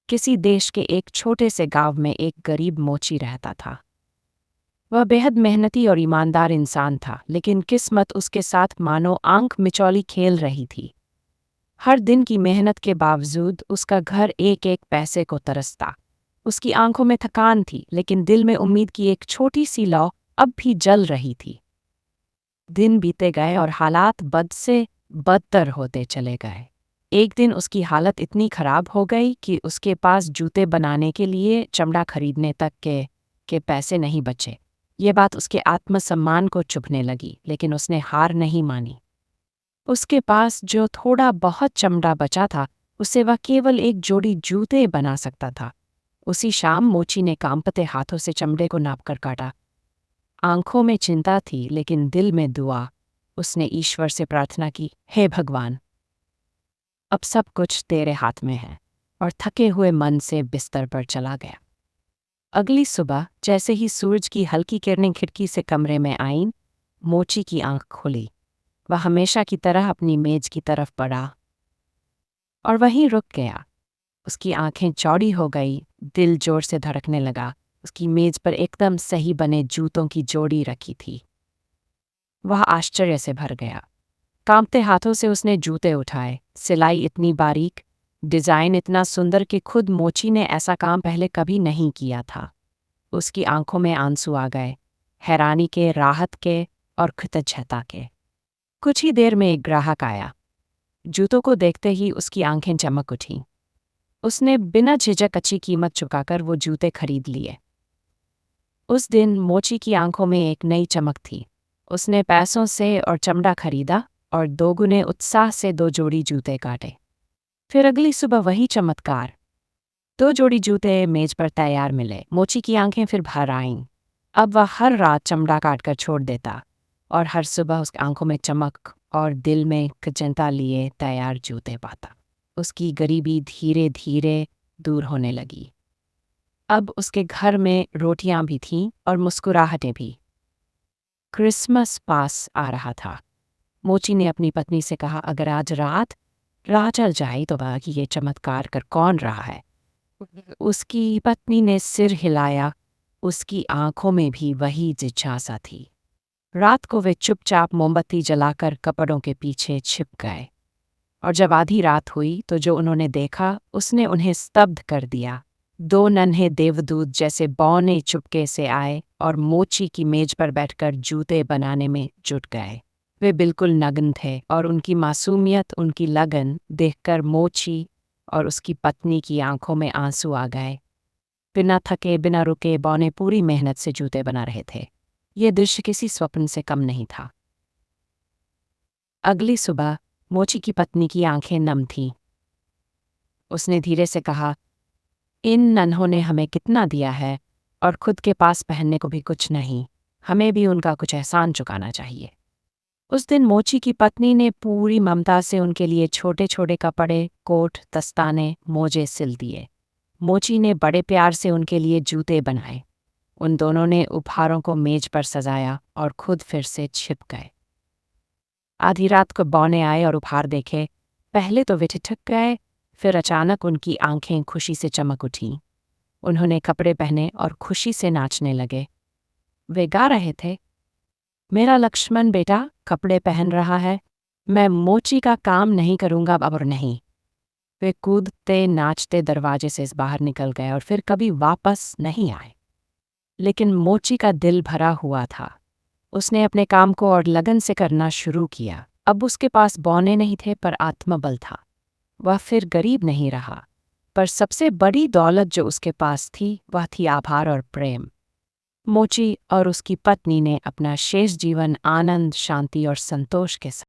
किसी देश के एक छोटे से गांव में एक गरीब मोची रहता था। वह बेहद मेहनती और ईमानदार इंसान था, लेकिन किस्मत उसके साथ मानो आंख मिचौली खेल रही थी। हर दिन की मेहनत के बावजूद उसका घर एक एक पैसे को तरसता। उसकी आंखों में थकान थी, लेकिन दिल में उम्मीद की एक छोटी सी लौ अब भी जल रही थी। दिन बीते गए और हालात बद से बदतर होते चले गए। एक दिन उसकी हालत इतनी खराब हो गई कि उसके पास जूते बनाने के लिए चमड़ा खरीदने तक के पैसे नहीं बचे। ये बात उसके आत्मसम्मान को चुभने लगी, लेकिन उसने हार नहीं मानी। उसके पास जो थोड़ा बहुत चमड़ा बचा था, उससे वह केवल एक जोड़ी जूते बना सकता था। उसी शाम मोची ने कांपते हाथों से चमड़े को नापकर काटा। आंखों में चिंता थी, लेकिन दिल में दुआ। उसने ईश्वर से प्रार्थना की, हे भगवान, अब सब कुछ तेरे हाथ में है, और थके हुए मन से बिस्तर पर चला गया। अगली सुबह जैसे ही सूरज की हल्की किरणें खिड़की से कमरे में आईं, मोची की आंख खुली। वह हमेशा की तरह अपनी मेज की तरफ बढ़ा और वहीं रुक गया। उसकी आंखें चौड़ी हो गई, दिल जोर से धड़कने लगा। उसकी मेज पर एकदम सही बने जूतों की जोड़ी रखी थी। वह आश्चर्य से भर गया। कांपते हाथों से उसने जूते उठाए। सिलाई इतनी बारीक, डिजाइन इतना सुंदर कि खुद मोची ने ऐसा काम पहले कभी नहीं किया था। उसकी आंखों में आंसू आ गए, हैरानी के, राहत के और कृतज्ञता के। कुछ ही देर में एक ग्राहक आया। जूतों को देखते ही उसकी आंखें चमक उठीं। उसने बिना झिझक अच्छी कीमत चुकाकर वो जूते खरीद लिए। उस दिन मोची की आंखों में एक नई चमक थी। उसने पैसों से और चमड़ा खरीदा और दोगुने उत्साह से 2 जोड़ी जूते काटे। फिर अगली सुबह वही चमत्कार। 2 जोड़ी जूते मेज पर तैयार मिले। मोची की आंखें फिर भर आईं। अब वह हर रात चमड़ा काटकर छोड़ देता और हर सुबह उसकी आंखों में चमक और दिल में कृतज्ञता लिए तैयार जूते पाता। उसकी गरीबी धीरे धीरे दूर होने लगी। अब उसके घर में रोटियां भी थीं और मुस्कुराहटें भी। क्रिसमस पास आ रहा था। मोची ने अपनी पत्नी से कहा, अगर आज रात राह चल जाए तो कि ये चमत्कार कर कौन रहा है। उसकी पत्नी ने सिर हिलाया। उसकी आंखों में भी वही जिज्ञासा थी। रात को वे चुपचाप मोमबत्ती जलाकर कपड़ों के पीछे छिप गए, और जब आधी रात हुई तो जो उन्होंने देखा उसने उन्हें स्तब्ध कर दिया। 2 नन्हे देवदूत जैसे बौने चुपके से आए और मोची की मेज पर बैठकर जूते बनाने में जुट गए। वे बिल्कुल नग्न थे और उनकी मासूमियत, उनकी लगन देखकर मोची और उसकी पत्नी की आंखों में आंसू आ गए। बिना थके, बिना रुके बौने पूरी मेहनत से जूते बना रहे थे। ये दृश्य किसी स्वप्न से कम नहीं था। अगली सुबह मोची की पत्नी की आंखें नम थीं। उसने धीरे से कहा, इन नन्हों ने हमें कितना दिया है और खुद के पास पहनने को भी कुछ नहीं। हमें भी उनका कुछ एहसान चुकाना चाहिए। उस दिन मोची की पत्नी ने पूरी ममता से उनके लिए छोटे छोटे कपड़े, कोट, दस्ताने, मोजे सिल दिए। मोची ने बड़े प्यार से उनके लिए जूते बनाए। उन दोनों ने उपहारों को मेज पर सजाया और खुद फिर से छिप गए। आधी रात को बौने आए और उपहार देखे। पहले तो वे ठिठक गए, फिर अचानक उनकी आंखें खुशी से चमक उठीं। उन्होंने कपड़े पहने और खुशी से नाचने लगे। वे गा रहे थे, मेरा लक्ष्मण बेटा कपड़े पहन रहा है, मैं मोची का काम नहीं करूंगा अब और नहीं। वे कूदते नाचते दरवाजे से बाहर निकल गए और फिर कभी वापस नहीं आए। लेकिन मोची का दिल भरा हुआ था। उसने अपने काम को और लगन से करना शुरू किया। अब उसके पास बौने नहीं थे, पर आत्मबल था। वह फिर गरीब नहीं रहा, पर सबसे बड़ी दौलत जो उसके पास थी वह थी आभार और प्रेम। मोची और उसकी पत्नी ने अपना शेष जीवन आनंद, शांति और संतोष के साथ